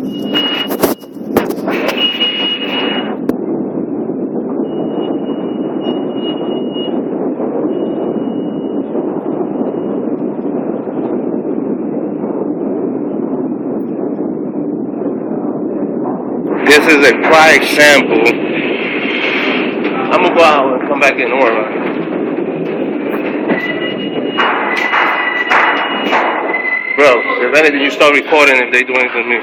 This is a prime example. I'm gonna go out and come back in. Don't worry about it. Bro, if anything, you start recording if they do anything to me.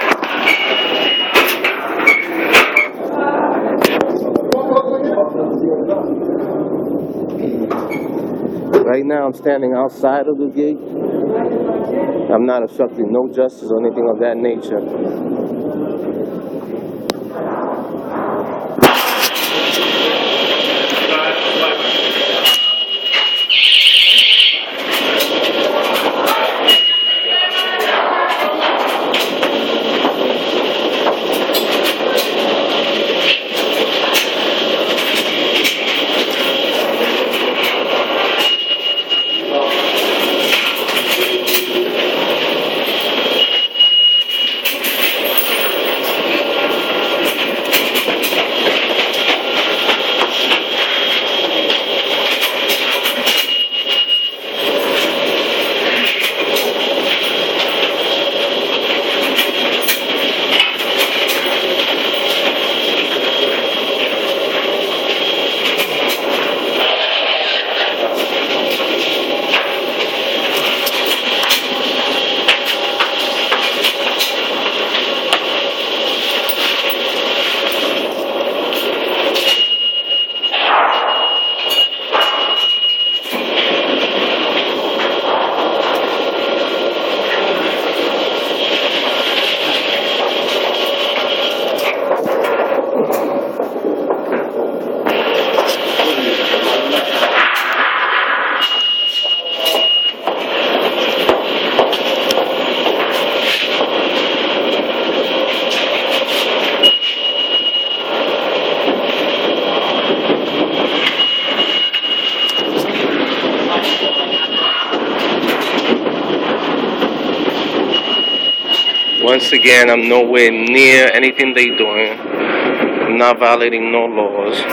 Right now, I'm standing outside of the gate. I'm not obstructing no justice or anything of that nature. Once again, I'm nowhere near anything they're doing. I'm not violating no laws.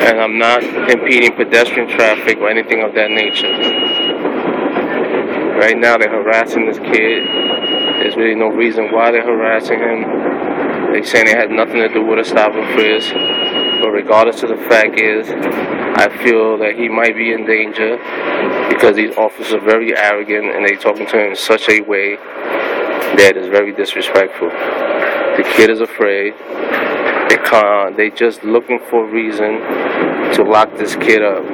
And I'm not impeding pedestrian traffic or anything of that nature. Right now, they're harassing this kid. There's really no reason why they're harassing him. They're saying it had nothing to do with a stop and frisk. But regardless of the fact is, I feel that he might be in danger because these officers are very arrogant and they're talking to him in such a way that is very disrespectful. The kid is afraid. They just looking for a reason to lock this kid up.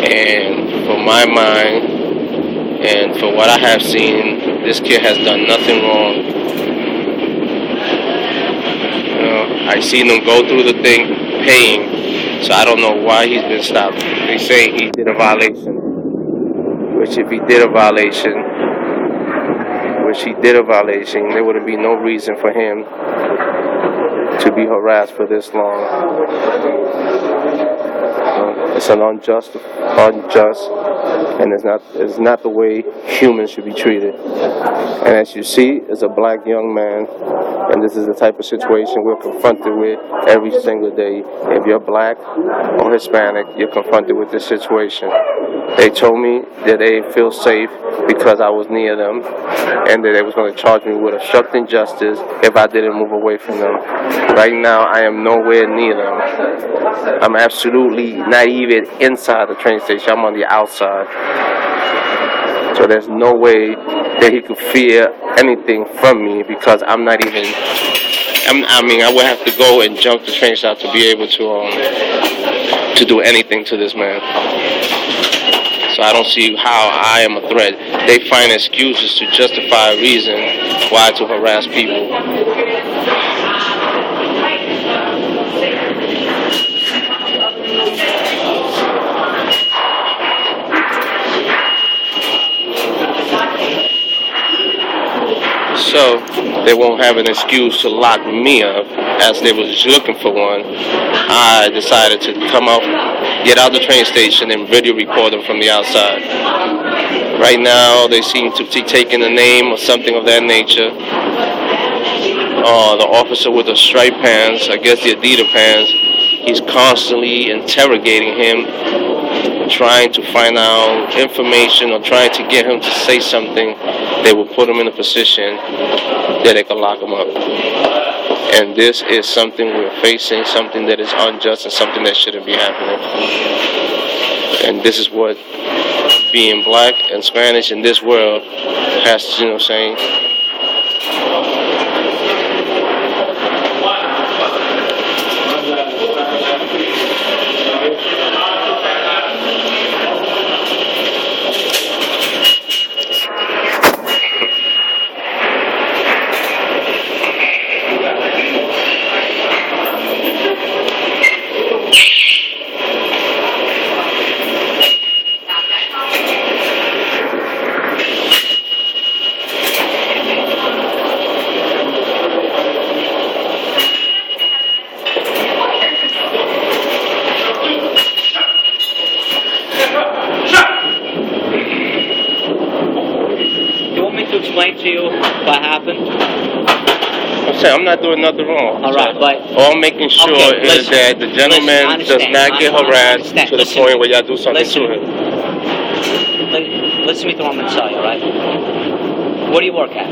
And for my mind, and for what I have seen, this kid has done nothing wrong. I seen him go through the thing paying, so I don't know why he's been stopped. They say he did a violation, which if he did a violation, there wouldn't be no reason for him to be harassed for this long. It's an unjust, and it's not the way humans should be treated. And as you see, it's a black young man, and this is the type of situation we're confronted with every single day. If you're black or Hispanic, you're confronted with this situation. They told me that they feel safe because I was near them, and that they was going to charge me with obstructing justice if I didn't move away from them. Right now, I am nowhere near them. I'm absolutely not even inside the train station. I'm on the outside. So there's no way that he could fear anything from me because I'm not even... I would have to go and jump the train stop to be able to do anything to this man. So I don't see how I am a threat. They find excuses to justify a reason why to harass people. So they won't have an excuse to lock me up as they was looking for one. I decided to come out, get out the train station and video record them from the outside. Right now, they seem to be taking a name or something of that nature. The officer with the striped pants, I guess the Adidas pants, he's constantly interrogating him, trying to find out information or trying to get him to say something that will put him in a position that they can lock him up. And this is something we're facing, something that is unjust and something that shouldn't be happening. And this is what being black and Spanish in this world has to, saying. Explain to you what happened? I'm saying I'm not doing nothing wrong. All right, but all I'm making sure is that the gentleman does not get harassed to the point where y'all do something to him. Listen to me, I'm gonna tell you, all right? What do you work at?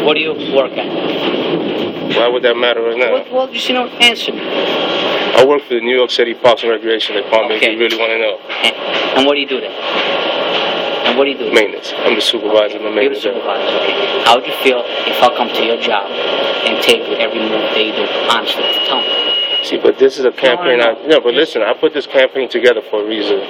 What do you work at? Why would that matter right now? Well, just answer me. I work for the New York City Parks and Recreation Department. Okay. If you really want to know. And what do you do there? And what do you do? Maintenance. I'm the supervisor of the maintenance. You're the supervisor. Okay. How would you feel if I come to your job and take every move that you do? Honestly, tell me. See, but this is a campaign. But listen, I put this campaign together for a reason.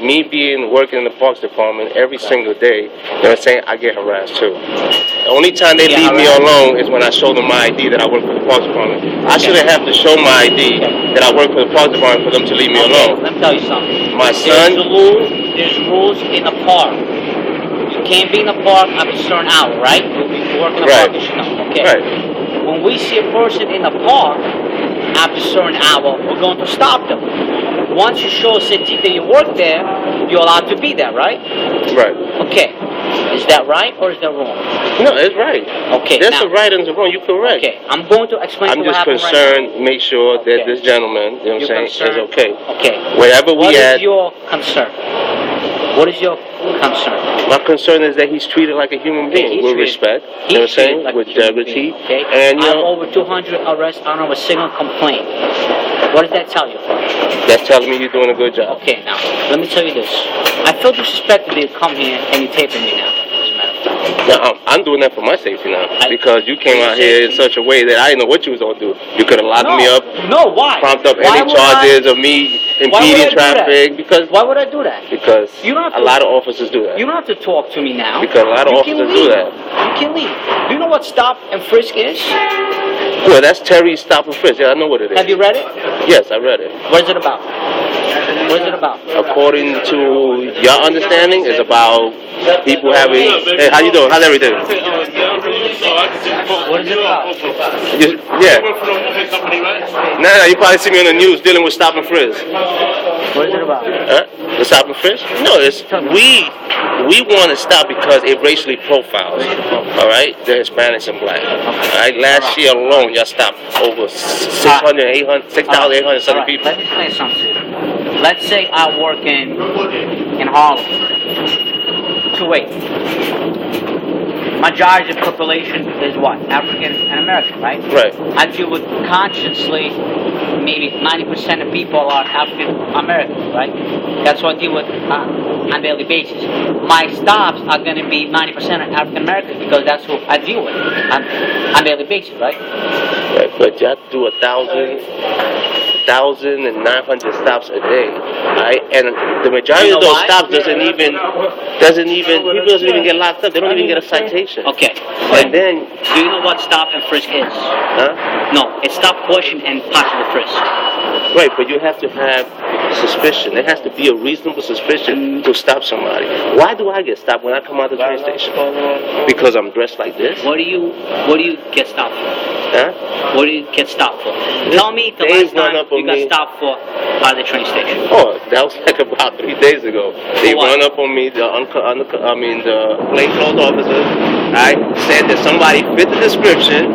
Me working in the Parks Department every single day, I'm saying, I get harassed too. The only time they leave me alone is when I show them my ID that I work for the Parks Department. I shouldn't have to show my ID that I work for the Parks Department for them to leave me alone. Let me tell you something. My son. There's rules in the park. You can't be in the park at a certain hour, right? You work in the park, you should know. Okay. Right. When we see a person in the park after a certain hour, we're going to stop them. Once you show us that you work there, you're allowed to be there, right? Right. Okay. Is that right or is that wrong? No, it's right. Okay. There's a right and a wrong. You're correct. Okay. I'm going to explain to you what happened. I'm just concerned, make sure that this gentleman, is okay. Okay. Wherever we at. What is your concern? What is your concern? My concern is that he's treated like a human being with respect, with dignity. Okay. And I have over 200 arrests. I don't have a single complaint. What does that tell you? That's telling me you're doing a good job. Okay, now, let me tell you this. I feel disrespected that you come here and you're taping me now, as a matter of fact. Now, I'm doing that for my safety now. Because you came out here in such a way that I didn't know what you was going to do. You could have locked me up. No, why? Prompt up any charges of me impeding traffic. Because why would I do that? Because a lot of officers do that. You don't have to talk to me now. Because a lot of officers do that. You can leave. Do you know what stop and frisk is? Well, that's Terry's stop and frisk. Yeah, I know what it is. Have you read it? Yes, I read it. What is it about? What is it about? According to your understanding, it's about people having. Hey, how you doing? How's everything? What is it about? Yeah. Nah, you probably see me on the news dealing with stop and frisk. What is it about? The stop and frisk? No, it's we want to stop because it racially profiles. All right, the Hispanics and black. All right, last year alone, y'all stopped over 6,807 people. Let me explain something. Let's say I work in Harlem. 2-8. My majority of the population is what? African and American, right? Right. I deal with consciously, maybe 90% of people are African American, right? That's what I deal with on a daily basis. My stops are going to be 90% African American because that's who I deal with on a daily basis, right? Right, but you have to do 1,900 stops a day, right? And the majority of those stops doesn't even get locked up. They don't even get a citation. Okay. And then, do you know what stop and frisk is? Huh? No, it's stop, question, and possible frisk. Right, but you have to have suspicion. There has to be a reasonable suspicion to stop somebody. Why do I get stopped when I come out the train station? Because I'm dressed like this? What do you get stopped for? Huh? What do you get stopped for? Tell me the last time you got stopped for at the train station. Oh, that was like about 3 days ago. They what? run up on me, the plainclothes officers. I said that somebody fit the description,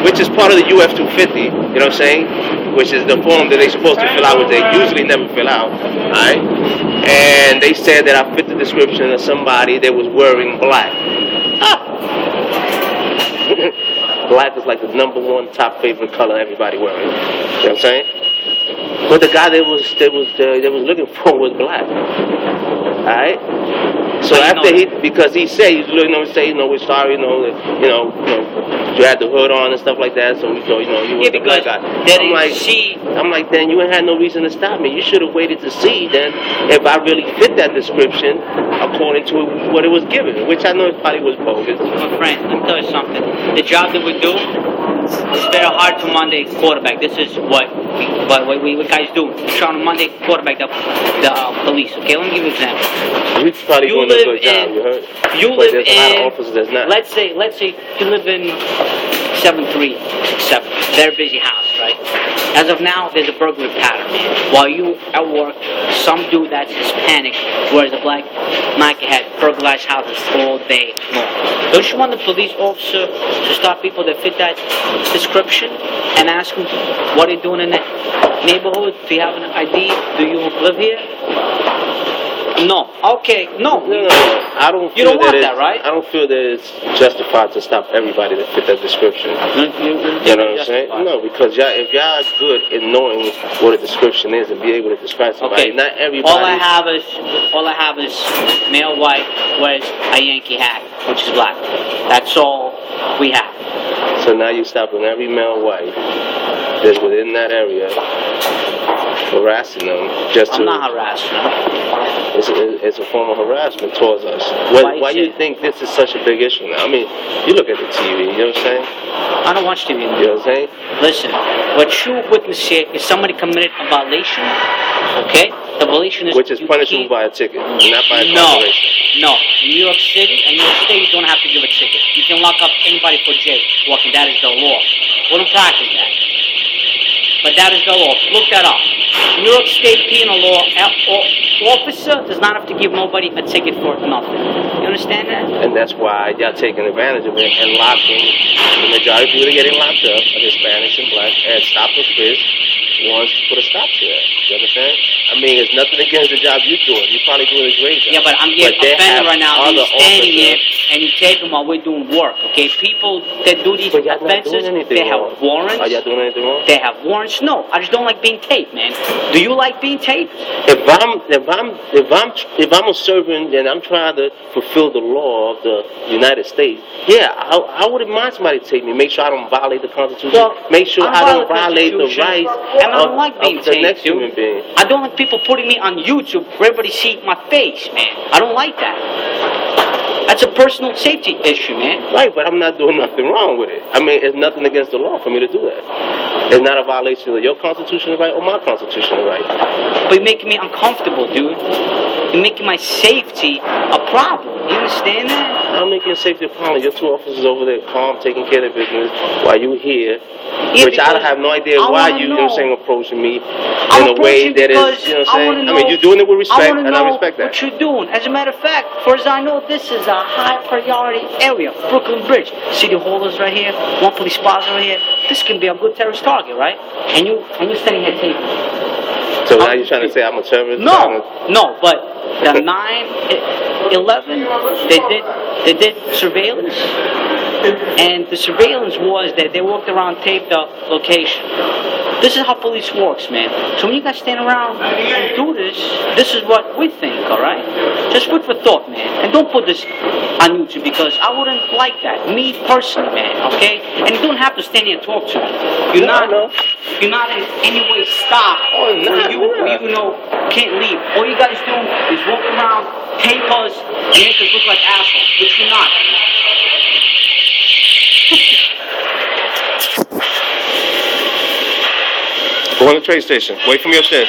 which is part of the UF-250, you know what I'm saying? Which is the form that they're supposed to fill out, which they usually never fill out, alright? And they said that I fit the description of somebody that was wearing black. Black is like the #1 top favorite color everybody wearing. You know what I'm saying? But the guy they was looking for was black. Alright? So after because he said he's looking over and say, we're sorry, you had the hood on and stuff like that, so we thought, you were the black guy. I'm like, then you ain't had no reason to stop me. You should have waited to see then if I really fit that description according to what it was given, which I know it probably was bogus. My friend, let me tell you something. The job that we do is very hard to Monday quarterback. This is what guys do. We're trying to Monday quarterback the police. Okay, let me give you an example. You probably doing a good job, you heard? You live there's a lot of officers that's not. Let's say you live in 7367. Very busy house, right? As of now, there's a burglary pattern, man. While you at work, some dude that's Hispanic wears a black Nike hat, burglarized houses all day long. Don't you want the police officer to stop people that fit that description and ask them what they're doing in that neighborhood? Do you have an ID? Do you live here? No. Okay. No. I don't. You don't want that, right? I don't feel that it's justified to stop everybody that fit that description. You know what I'm saying? No, because if y'all are good in knowing what a description is and be able to describe somebody, okay. Not everybody. All I have is male white wears a Yankee hat, which is black. That's all we have. So now you're stopping every male white that's within that area, harassing them just to. I'm not harassing them. It's a form of harassment towards us. Why do you think this is such a big issue now? I mean, you look at the TV, you know what I'm saying? I don't watch TV. You know what I'm saying? Listen, what you witness here is somebody committed a violation, okay? The violation is... Which is punishable by a ticket, not by a violation. No. In New York City, you don't have to give a ticket. You can lock up anybody for jaywalking. That is the law. We don't practice that. But that is the law. Look that up. New York State penal law, officer does not have to give nobody a ticket for nothing. You understand that? And that's why y'all taking advantage of it and locking. The majority of people that are getting locked up are Hispanics and blacks, and Stop and Frisk wants to put a stop to that. You understand? I mean, it's nothing against the job you're doing. You're probably doing a great job. Yeah, but I'm getting offended right now. He's standing here and you take them while we're doing work, okay? People that do these offenses, they have warrants. Are y'all doing anything wrong? They have warrants. No, I just don't like being taped, man. Do you like being taped? If I'm a servant and I'm trying to fulfill the law of the United States, yeah, I wouldn't mind somebody tape me. Make sure I don't violate the Constitution. Well, make sure I don't violate the rights and I don't like being of the taped, next dude. human being. I don't like people putting me on YouTube for everybody to see my face, man. I don't like that. That's a personal safety issue, man. Right, but I'm not doing nothing wrong with it. I mean, it's nothing against the law for me to do that. It's not a violation of your constitutional right or my constitutional right. But you're making me uncomfortable, dude. You're making my safety a problem. You understand that? I'm making your safety a problem. Your two officers over there calm, taking care of their business while you here. Yeah, which I have no idea why you know saying approaching me in a way that is, you know what I'm saying? I mean, you're doing it with respect, and I respect that. What you're doing. As a matter of fact, far as I know, this is a high priority area. Brooklyn Bridge. City Hall is right here. One police plaza right here. This can be a good terrorist target, right? And you're standing here taping. So now you're trying to say I'm a terrorist? No, but the 9/11, they did surveillance, and the surveillance was that they walked around, taped the location. This is how police works, man. So when you guys stand around and do this is what we think, all right? Just food for thought, man. And don't put this on YouTube because I wouldn't like that. Me personally, man, okay? And you don't have to stand here and talk to me. You're not in any way stopped. You can't leave. All you guys do is walk around, tape us, and make us look like assholes, which you're not. Go on the train station. Wait for me up there.